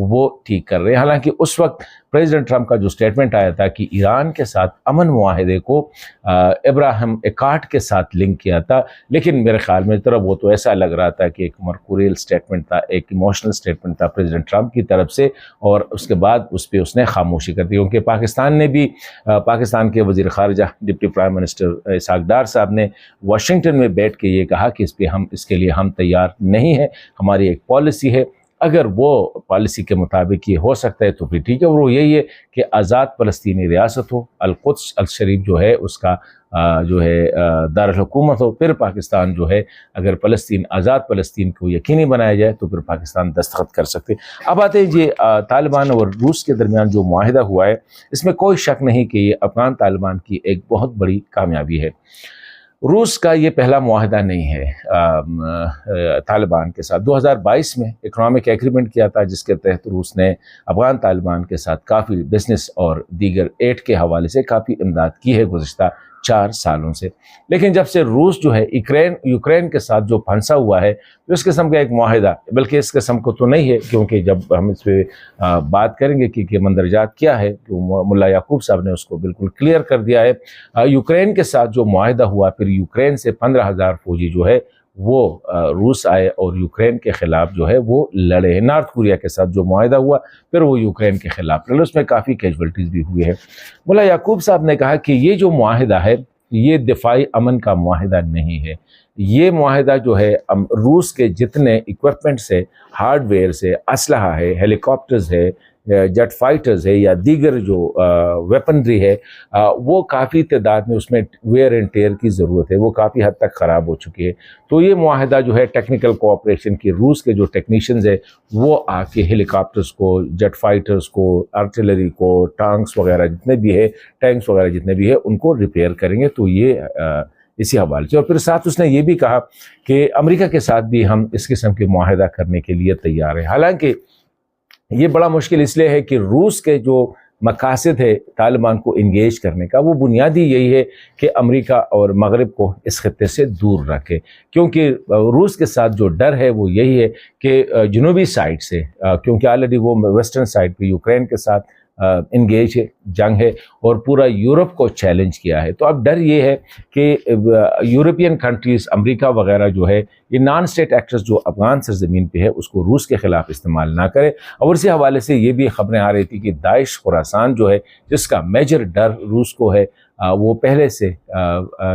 وہ ٹھیک کر رہے ہیں۔ حالانکہ اس وقت پریزیڈنٹ ٹرمپ کا جو سٹیٹمنٹ آیا تھا کہ ایران کے ساتھ امن معاہدے کو ابراہیم اکارٹ کے ساتھ لنک کیا تھا، لیکن میرے خیال میں طرف وہ تو ایسا لگ رہا تھا کہ ایک مرکوریل سٹیٹمنٹ تھا، ایک ایموشنل سٹیٹمنٹ تھا پریزیڈنٹ ٹرمپ کی طرف سے، اور اس کے بعد اس پہ اس نے خاموشی کر دی، کیونکہ پاکستان نے بھی پاکستان کے وزیر خارجہ deputy prime minister Ishaq Dar صاحب نے واشنگٹن میں بیٹھ کے یہ کہا کہ اس کے لیے ہم تیار نہیں ہیں، ہماری ایک پالیسی ہے، اگر وہ پالیسی کے مطابق یہ ہو سکتا ہے تو پھر ٹھیک ہے، اور وہ یہی ہے کہ آزاد فلسطینی ریاست ہو، القدس الشریف جو ہے اس کا جو ہے دارالحکومت ہو، پھر پاکستان جو ہے اگر آزاد فلسطین کو یقینی بنایا جائے تو پھر پاکستان دستخط کر سکتے۔ اب آتے ہیں جی طالبان اور روس کے درمیان جو معاہدہ ہوا ہے، اس میں کوئی شک نہیں کہ یہ افغان طالبان کی ایک بہت بڑی کامیابی ہے۔ روس کا یہ پہلا معاہدہ نہیں ہے طالبان کے ساتھ۔ 2022 میں اکنامک ایگریمنٹ کیا تھا، جس کے تحت روس نے افغان طالبان کے ساتھ کافی بزنس اور دیگر ایڈ کے حوالے سے کافی امداد کی ہے گزشتہ 4 سالوں سے، لیکن جب سے روس جو ہے یوکرین کے ساتھ جو پھنسا ہوا ہے، اس قسم کا ایک معاہدہ، بلکہ اس قسم کو تو نہیں ہے، کیونکہ جب ہم اس پہ بات کریں گے کہ مندرجات کیا ہے، تو ملا یعقوب صاحب نے اس کو بالکل کلیئر کر دیا ہے۔ یوکرین کے ساتھ جو معاہدہ ہوا، پھر یوکرین سے 15,000 فوجی جو ہے وہ روس آئے اور یوکرین کے خلاف جو ہے وہ لڑے ہیں۔ نارتھ کوریا کے ساتھ جو معاہدہ ہوا، پھر وہ یوکرین کے خلاف لڑے، اس میں کافی کیجولٹیز بھی ہوئی ہے۔ ملا یعقوب صاحب نے کہا کہ یہ جو معاہدہ ہے یہ دفاعی امن کا معاہدہ نہیں ہے، یہ معاہدہ جو ہے روس کے جتنے ایکوپمنٹ سے، ہارڈ ویئر سے، اسلحہ ہے، ہیلی کاپٹرز ہے، جیٹ فائٹرز ہے، یا دیگر جو ویپنری ہے، وہ کافی تعداد میں اس میں ویئر اینڈ ٹیئر کی ضرورت ہے، وہ کافی حد تک خراب ہو چکی ہے۔ تو یہ معاہدہ جو ہے ٹیکنیکل کوآپریشن کی، روس کے جو ٹیکنیشینز ہے وہ آ کے ہیلی کاپٹرز کو، جیٹ فائٹرز کو، آرٹلری کو، ٹینکس وغیرہ جتنے بھی ہے ان کو ریپیئر کریں گے۔ تو یہ اسی حوالے سے، اور پھر ساتھ اس نے یہ بھی کہا کہ امریکہ کے ساتھ بھی ہم اس قسم کے معاہدہ کرنے کے لیے تیار ہیں۔ حالانکہ یہ بڑا مشکل اس لیے ہے کہ روس کے جو مقاصد ہے طالبان کو انگیج کرنے کا، وہ بنیادی یہی ہے کہ امریکہ اور مغرب کو اس خطے سے دور رکھے، کیونکہ روس کے ساتھ جو ڈر ہے وہ یہی ہے کہ جنوبی سائڈ سے، کیونکہ آلریڈی وہ ویسٹرن سائڈ پہ یوکرین کے ساتھ انگیج ہے، جنگ ہے، اور پورا یورپ کو چیلنج کیا ہے، تو اب ڈر یہ ہے کہ یورپین کنٹریز، امریکہ وغیرہ جو ہے، یہ نان اسٹیٹ ایکٹرز جو افغان سرزمین پہ ہے اس کو روس کے خلاف استعمال نہ کرے۔ اور اسی حوالے سے یہ بھی خبریں آ رہی تھی کہ داعش خراسان جو ہے، جس کا میجر ڈر روس کو ہے، وہ پہلے سے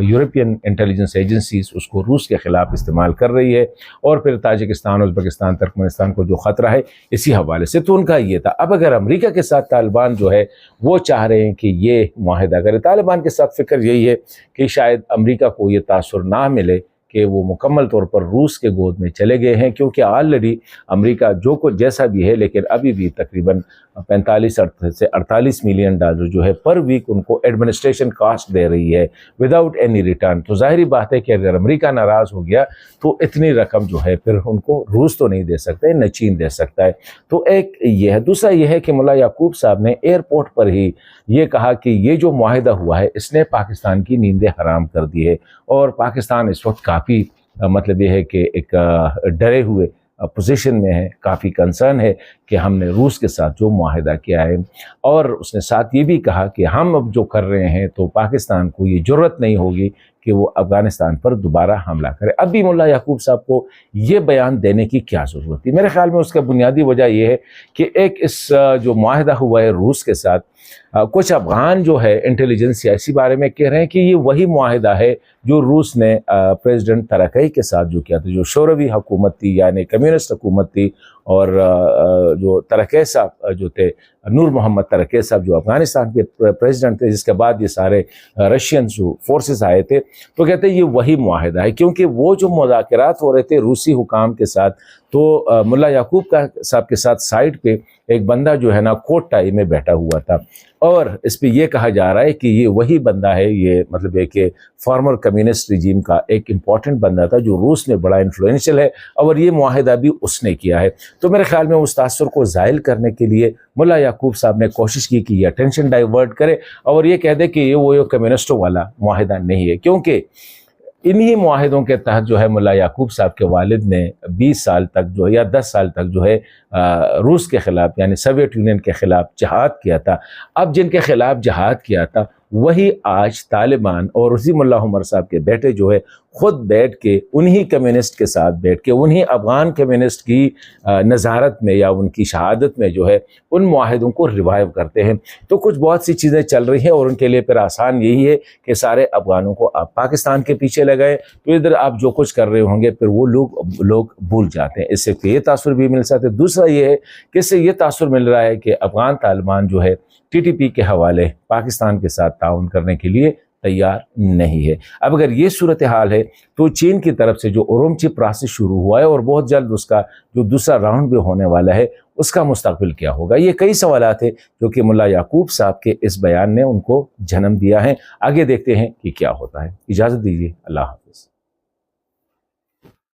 یورپین انٹیلیجنس ایجنسیز اس کو روس کے خلاف استعمال کر رہی ہے، اور پھر تاجکستان، ازبکستان، ترکمنستان کو جو خطرہ ہے اسی حوالے سے، تو ان کا یہ تھا۔ اب اگر امریکہ کے ساتھ طالبان جو ہے وہ چاہ رہے ہیں کہ یہ معاہدہ کرے، طالبان کے ساتھ فکر یہی ہے کہ شاید امریکہ کو یہ تاثر نہ ملے کہ وہ مکمل طور پر روس کے گود میں چلے گئے ہیں، کیونکہ آلریڈی امریکہ جو کچھ جیسا بھی ہے، لیکن ابھی بھی تقریباً 45 سے 48 ملین ڈالر جو ہے پر ویک ان کو ایڈمنسٹریشن کاسٹ دے رہی ہے وداؤٹ اینی ریٹرن۔ تو ظاہری بات ہے کہ اگر امریکہ ناراض ہو گیا تو اتنی رقم جو ہے پھر ان کو روس تو نہیں دے سکتے، نہ چین دے سکتا ہے۔ تو ایک یہ ہے۔ دوسرا یہ ہے کہ ملا یعقوب صاحب نے ایئرپورٹ پر ہی یہ کہا کہ یہ جو معاہدہ ہوا ہے اس نے پاکستان کی نیندیں حرام کر دی ہے، اور پاکستان اس وقت کافی مطلب یہ ہے کہ ایک ڈرے ہوئے پوزیشن میں ہے، کافی کنسرن ہے کہ ہم نے روس کے ساتھ جو معاہدہ کیا ہے، اور اس نے ساتھ یہ بھی کہا کہ ہم اب جو کر رہے ہیں تو پاکستان کو یہ جرت نہیں ہوگی کہ وہ افغانستان پر دوبارہ حملہ کرے۔ اب بھی ملا یعقوب صاحب کو یہ بیان دینے کی کیا ضرورت تھی؟ میرے خیال میں اس کا بنیادی وجہ یہ ہے کہ ایک اس جو معاہدہ ہوا ہے روس کے ساتھ، کچھ افغان جو ہے انٹیلیجنس یا اسی بارے میں کہہ رہے ہیں کہ یہ وہی معاہدہ ہے جو روس نے پریزیڈنٹ ترکی کے ساتھ جو کیا تھا، جو شوروی حکومت تھی، یعنی کمیونسٹ حکومت تھی، اور جو ترکی صاحب جو تھے، نور محمد ترکی صاحب جو افغانستان کے پریزیڈنٹ تھے، جس کے بعد یہ سارے رشین جو فورسز آئے تھے، تو کہتے ہیں یہ وہی معاہدہ ہے، کیونکہ وہ جو مذاکرات ہو رہے تھے روسی حکام کے ساتھ، تو ملا یعقوب صاحب کے ساتھ سائڈ پہ ایک بندہ جو ہے نا کوٹ ٹائی میں بیٹھا ہوا تھا، اور اس پہ یہ کہا جا رہا ہے کہ یہ وہی بندہ ہے، یہ مطلب ہے کہ فارمر کمیونسٹ ریجیم کا ایک امپورٹنٹ بندہ تھا جو روس میں بڑا انفلوئنشل ہے، اور یہ معاہدہ بھی اس نے کیا ہے۔ تو میرے خیال میں اس تاثر کو زائل کرنے کے لیے ملا یعقوب صاحب نے کوشش کی کہ یہ اٹینشن ڈائیورٹ کرے اور یہ کہہ دے کہ یہ وہ کمیونسٹوں والا معاہدہ نہیں ہے، کیونکہ انہی معاہدوں کے تحت جو ہے ملا یعقوب صاحب کے والد نے 20 سال تک جو ہے یا 10 سال تک جو ہے روس کے خلاف یعنی سوویت یونین کے خلاف جہاد کیا تھا۔ اب جن کے خلاف جہاد کیا تھا وہی آج طالبان اور عظیم اللہ عمر صاحب کے بیٹے جو ہے خود بیٹھ کے انہی کمیونسٹ کے ساتھ بیٹھ کے انہی افغان کمیونسٹ کی نظارت میں یا ان کی شہادت میں جو ہے ان معاہدوں کو ریوائیو کرتے ہیں۔ تو کچھ بہت سی چیزیں چل رہی ہیں اور ان کے لیے پھر آسان یہی ہے کہ سارے افغانوں کو آپ پاکستان کے پیچھے لگائیں تو ادھر آپ جو کچھ کر رہے ہوں گے پھر وہ لوگ بھول جاتے ہیں۔ اس سے یہ تاثر بھی مل سکتا ہے۔ دوسرا یہ ہے کہ اس سے یہ تاثر مل رہا ہے کہ افغان طالبان جو ہے ٹی ٹی پی کے حوالے پاکستان کے ساتھ تعاون کرنے کے لیے تیار نہیں ہے۔ اب اگر یہ صورتحال ہے تو چین کی طرف سے جو اورومچی پروسیس شروع ہوا ہے اور بہت جلد اس کا جو دوسرا راؤنڈ بھی ہونے والا ہے اس کا مستقبل کیا ہوگا، یہ کئی سوالات ہیں جو کہ ملا یعقوب صاحب کے اس بیان نے ان کو جنم دیا ہے۔ آگے دیکھتے ہیں کہ کیا ہوتا ہے۔ اجازت دیجیے، اللہ حافظ۔